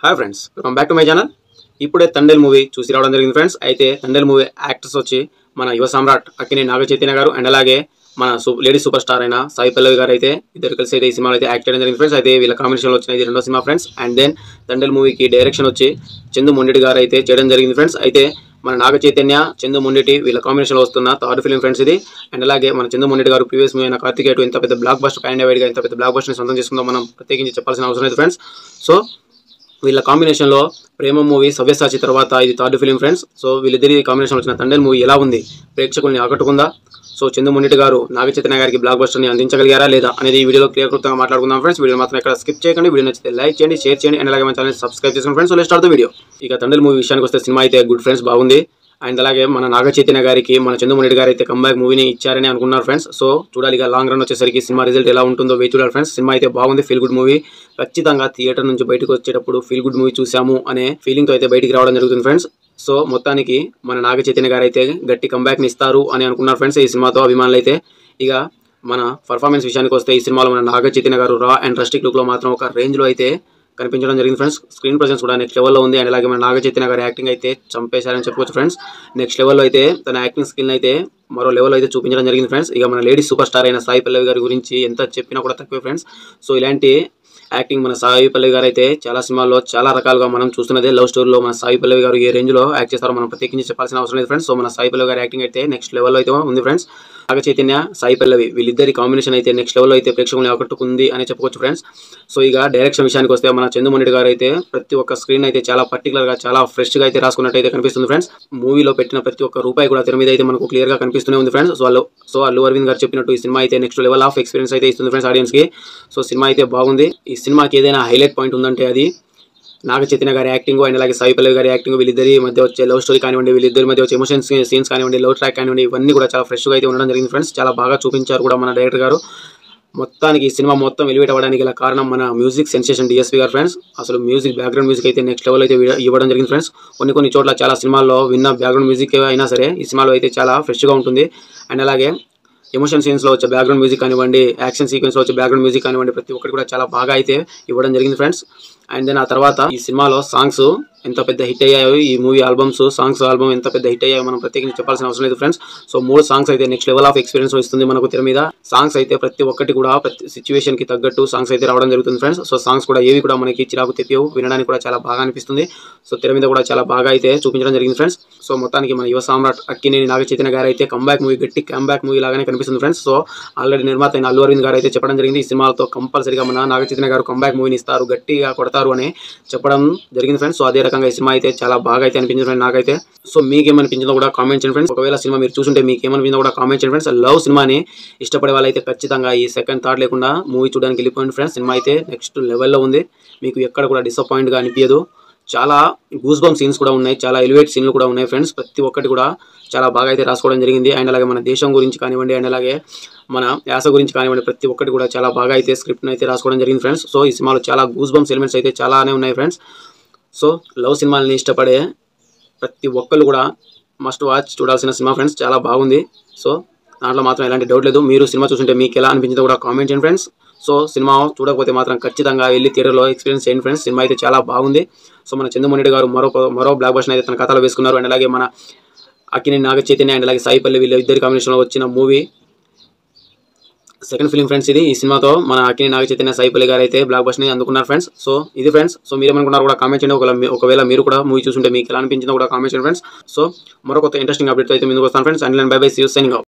Hi friends, welcome back to my channel. ఇప్పుడే Thandel movie చూసి రావడం జరిగింది ఫ్రెండ్స్. అయితే తండేల్ మూవీ యాక్టర్స్ వచ్చి మన యువ సామ్రాట్ అక్కినేని నాగ చైతన్య గారు అండ్ అలాగే మన లేడీ సూపర్ స్టార్ అయిన సాయి పల్లవి గారు అయితే ఇద్దరు కలిసి అయితే ఈ సినిమాలో అయితే యాక్ట్ చేయడం జరిగింది ఫ్రెండ్స్. అయితే వీళ్ళ కాంబినేషన్లో వచ్చిన ఇది రెండో cinema friends. And then Thandel మూవీకి డైరెక్షన్ వచ్చి చందు మొండెటి గారు అయితే చేయడం జరిగింది ఫ్రెండ్స్. అయితే మన నాగ చైతన్య చందు మొండెటి వీళ్ళ కాంబినేషన్లో వస్తున్న థర్డ్ ఫిల్మ్ ఫ్రెండ్స్ ఇది. అండ్ అలాగే మన చందు మొండెటి గారు ప్రీవియస్ మూవీ అయిన కార్తికేయ ఎంత పెద్ద బ్లాక్ బస్టర్ పాన్ ఇండియా వైడ్గా ఎంత పెద్ద బ్లాక్ బస్టర్ని సొంతం చేసుకుందాం మనం ప్రత్యేకించి చెప్పాల్సిన అవసరం లేదు ఫ్రెండ్స్. సో వీళ్ళ కాంబినేషన్లో ప్రేమ మూవీ సవ్యసాచి తర్వాత ఇది థర్డ్ ఫిలిం ఫ్రెండ్స్. సో వీళ్ళిద్దరి కాంబినేషన్ వచ్చిన తండేల్ మూవీ ఎలా ఉంది, ప్రేక్షకుల్ని ఆకట్టుకుందా, సో చందు మొండెటి గారు నాగ చైతన్య గారికి బ్లాక్ బస్టర్ని అందించగలిగారా లేదా అనేది ఈ వీడియోలో క్లియర్ కృతంగా మాట్లాడుకుందాం ఫ్రెండ్స్. వీడియో మాత్రం ఎక్కడ స్కిప్ చేయకండి. వీడియో నచ్చితే లైక్ చేయండి, షేర్ చేయండి అండ్ అలాగే మన ఛానల్ సబ్స్క్రైబ్ చేసుకోండి friends. So let's start the video. ఇక తండేల్ మూవీ విషయానికి వస్తే సినిమా అయితే గుడ్ ఫ్రెండ్స్, బాగుంది. అండ్ అలాగే మన నాగ చైతన్య గారికి మన చందు మొండెటి గారు అయితే కంబ్యాక్ మూవీని ఇచ్చారని అనుకున్నారు ఫ్రెండ్స్. సో చూడాలి ఇక లాంగ్ రన్ వచ్చేసరికి సినిమా రిజల్ట్ ఎలా ఉంటుందో వేచి చూడాలి ఫ్రెండ్స్. సినిమా అయితే బాగుంది, ఫీల్ గుడ్ మూవీ. ఖచ్చితంగా థియేటర్ నుంచి బయటకు వచ్చేటప్పుడు ఫీల్ గుడ్ మూవీ చూసాము అనే ఫీలింగ్తో అయితే బయటికి రావడం జరుగుతుంది ఫ్రెండ్స్. సో మొత్తానికి మన నాగ చైతన్య గారు అయితే గట్టి కంబ్యాక్ని ఇస్తారు అని అనుకున్నారు ఫ్రెండ్స్ ఈ సినిమాతో అభిమానులు అయితే. ఇక మన పర్ఫార్మెన్స్ విషయానికి వస్తే ఈ సినిమాలో మన నాగ చైతన్య గారు రా అండ్ రస్టిక్ లుక్లో మాత్రం ఒక రేంజ్లో అయితే కనిపించడం జరిగింది ఫ్రెండ్స్. స్క్రీన్ ప్రెజెన్స్ కూడా నెక్స్ట్ లెవెల్లో ఉంది. అండ్ అలాగే మన నాగ చైతన్య గారి యాక్టింగ్ అయితే చంపేశారని చెప్పుకోవచ్చు ఫ్రెండ్స్. నెక్స్ట్ లెవెల్లో అయితే తన యాక్టింగ్ స్కిల్ అయితే మరో లెవెల్ అయితే చూపించడం జరిగింది ఫ్రెండ్స్. ఇక మన లేడీ సూపర్ స్టార్ అయిన సాయి పల్లవి గారి గురించి ఎంత చెప్పినా కూడా తక్కువే ఫ్రెండ్స్. సో ఇలాంటి యాక్టింగ్ మన సాయి పల్లవి గారు అయితే చాలా సినిమాల్లో చాలా రకాలుగా మనం చూస్తున్నదే. లవ్ స్టోరీలో మన సాయి పల్లవి గారు ఏ రేంజ్లో యాక్ట్ చేస్తారో మనం ప్రత్యేకించి చెప్పాల్సిన అవసరం లేదు ఫ్రెండ్స్. సో మన సాయి పల్లవి గారి యాక్టింగ్ అయితే నెక్స్ట్ లెవెల్లో అయితే ఉంది ఫ్రెండ్స్. నాగ చైతన్య సాయి పల్లవి వీళ్ళిద్దరి కాంబినేషన్ అయితే నెక్స్ట్ లెవెల్లో అయితే ప్రేక్షకులను ఆకట్టుకుంది అని చెప్పుకోవచ్చు ఫ్రెండ్స్. సో ఇక డైరెక్షన్ విషయానికి వస్తే మన చందు మొండెటి గారు అయితే ప్రతి ఒక్క స్క్రీన్ అయితే చాలా పర్టికులర్గా చాలా ఫ్రెష్గా అయితే రాసుకున్నట్టు అయితే కనిపిస్తుంది ఫ్రెండ్స్. మూవీలో పెట్టిన ప్రతి ఒక్క రూపాయి కూడా తెర మీద అయితే మనకు క్లియర్గా కనిపిస్తూనే ఉంది ఫ్రెండ్స్. సో అల్లు అరవింద్ గారు చెప్పినట్టు ఈ సినిమా అయితే నెక్స్ట్ లెవెల్ ఆఫ్ ఎక్స్పీరియన్స్ అయితే ఇస్తుంది ఫ్రెండ్స్ ఆడియన్స్కి. సో సినిమా అయితే బాగుంది. ఈ సినిమాకి ఏదైనా హైలైట్ పాయింట్ ఉందంటే అది నాగ చైతన్య గారి యాక్టింగ్ అండ్ అలాగే సాయి పల్లవి గారి యాక్టింగ్. వీళ్ళిద్దరి మధ్య వచ్చే లవ్ స్టోరీ కానివ్వండి, వీళ్ళిద్దరి మధ్య వచ్చే ఎమోషన్స్ సీన్స్ కానివ్వండి, లవ్ ట్రాక్ కానివ్వండి, ఇవన్నీ కూడా చాలా ఫ్రెష్గా అయితే ఉండడం జరిగింది ఫ్రెండ్స్. చాలా బాగా చూపించారు కూడా మన డైరెక్టర్ గారు. మొత్తానికి ఈ సినిమా మొత్తం ఎలివేట్ అవ్వడానికి గల కారణం మన మ్యూజిక్ సెన్సేషన్ డిఎస్పీ గారు ఫ్రెండ్స్. అసలు మ్యూజిక్ బ్యాక్గ్రౌండ్ మ్యూజిక్ అయితే నెక్స్ట్ లెవెల్ అయితే ఇవ్వడం జరిగింది ఫ్రెండ్స్. కొన్ని చోట్ల చాలా సినిమాల్లో విన్న బ్యాక్గ్రౌండ్ మ్యూజిక్ అయినా సరే ఈ సినిమాలో అయితే చాలా ఫ్రెష్గా ఉంటుంది. అండ్ అలాగే ఎమోషన్ సీన్స్లో వచ్చే బ్యాక్గ్రౌండ్ మ్యూజిక్ కానివ్వండి, యాక్షన్ సీక్వెన్స్లో వచ్చే బ్యాక్గ్రౌండ్ మ్యూజిక్ కానివ్వండి, ప్రతి ఒక్కటి కూడా చాలా బాగా అయితే ఇవ్వడం జరిగింది ఫ్రెండ్స్. అండ్ దెన్ ఆ తర్వాత ఈ సినిమాలో సాంగ్స్ ఎంత పెద్ద హిట్ అయ్యాయో, ఈ మూవీ సాంగ్స్ ఆల్బమ్ ఎంత పెద్ద హిట్ అయ్యాయో మనం ప్రత్యేకించి చెప్పాల్సిన అవసరం లేదు ఫ్రెండ్స్. సో 3 సాంగ్స్ అయితే నెక్స్ట్ లెవెల్ ఆఫ్ ఎక్స్పీరియన్స్ ఇస్తుంది మనకు తెర మీద. సాంగ్స్ అయితే ప్రతి ఒక్కటి కూడా ప్రతి సిచ్యువేషన్కి తగ్గట్టు సాంగ్స్ అయితే రావడం జరుగుతుంది ఫ్రెండ్స్. సో సాంగ్స్ కూడా ఏవి కూడా మనకి చిరాకు తెప్పియవు, వినడానికి కూడా చాలా బాగా అనిపిస్తుంది. సో తెర మీద కూడా చాలా బాగా అయితే చూపించడం జరిగింది ఫ్రెండ్స్. సో మొత్తానికి మన యువ సామ్రాట్ అక్కినేని నాగ చైతన్య గారు అయితే కంబ్యాక్ మూవీ, గట్టి కంబ్యాక్ మూవీ లాగానే కనిపిస్తుంది ఫ్రెండ్స్. సో ఆల్రెడీ నిర్మాత అయిన అల్లు అరవింద్ గారు అయితే చెప్పడం జరిగింది ఈ సినిమాతో కంపల్సరీగా మన నాగ చైతన్య గారు కంబ్యాక్ మూవీని ఇస్తారు, గట్టిగా కొడతారు అని చెప్పడం జరిగింది ఫ్రెండ్స్. సో అదే రకంగా ఈ సినిమా అయితే చాలా బాగా అయితే అనిపించింది ఫ్రెండ్స్ నాకైతే. సో మీకేమనిపించిందో కూడా కామెంట్ చేయండి ఫ్రెండ్స్. ఒకవేళ సినిమా మీరు చూసుంటే మీకు ఏమనిపించిందో కూడా కామెంట్ చేయండి ఫ్రెండ్స్. లవ్ సినిమాని ఇష్టపడే వాళ్ళైతే ఖచ్చితంగా ఈ సెకండ్ థాట్ లేకుండా మూవీ చూడడానికి వెళ్ళిపోయింది ఫ్రెండ్స్. సినిమా అయితే నెక్స్ట్ లెవెల్లో ఉంది, మీకు ఎక్కడ కూడా డిసప్పాయింట్గా అనిపించదు. చాలా గూస్ బంప్ సీన్స్ కూడా ఉన్నాయి, చాలా ఎలివేట్ సీన్లు కూడా ఉన్నాయి ఫ్రెండ్స్. ప్రతి ఒక్కటి కూడా చాలా బాగా అయితే రాసుకోవడం జరిగింది. అండ్ అలాగే మన దేశం గురించి కానివ్వండి, అండ్ అలాగే మన యాస గురించి కానివ్వండి, ప్రతి ఒక్కటి కూడా చాలా బాగా అయితే స్క్రిప్ట్ని అయితే రాసుకోవడం జరిగింది ఫ్రెండ్స్. సో ఈ సినిమాలో చాలా గూస్ బంప్స్ ఎలిమెంట్స్ అయితే చాలానే ఉన్నాయి ఫ్రెండ్స్. సో లవ్ సినిమాలని ఇష్టపడే ప్రతి ఒక్కళ్ళు కూడా మస్ట్ వాచ్ చూడాల్సిన సినిమా ఫ్రెండ్స్. చాలా బాగుంది. సో దాంట్లో మాత్రం ఎలాంటి డౌట్ లేదు. మీరు సినిమా చూస్తుంటే మీకు ఎలా అనిపించిందో కూడా కామెంట్ చేయండి ఫ్రెండ్స్. సో సినిమా చూడకపోతే మాత్రం ఖచ్చితంగా వెళ్ళి థియేటర్లో ఎక్స్పీరియన్స్ చేయండి ఫ్రెండ్స్. సినిమా అయితే చాలా బాగుంది. సో మన చందు మొండెటి గారు మరో బ్లాక్ బస్టర్ అయితే తన ఖాతాలో వేసుకున్నారు. అండ్ అలాగే మన అక్కినేని నాగ చైతన్య అండ్ అలాగే సాయి పల్లవి వీళ్ళ ఇద్దరి కాంబినేషన్లో వచ్చిన మూవీ సెకండ్ ఫిలిం ఫ్రెండ్స్ ఇది. ఈ సినిమాతో మన అక్కినేని నాగ చైతన్య సాయి పల్లవి గారు అయితే బ్లాక్ బస్టర్ని అందుకున్నారు ఫ్రెండ్స్. సో ఇది ఫ్రెండ్స్. సో మీరేమనుకున్నారు కూడా కామెంట్ చేయండి. ఒకవేళ మీరు కూడా మూవీ చూస్తుంటే మీకు ఎలా అనిపించిందో కూడా కామెంట్ చేయండి ఫ్రెండ్స్. సో మరొక ఇంట్రెస్టింగ్ అప్డేట్ అయితే ముందుకు వస్తాను friends. And bye bye, see you, signing of.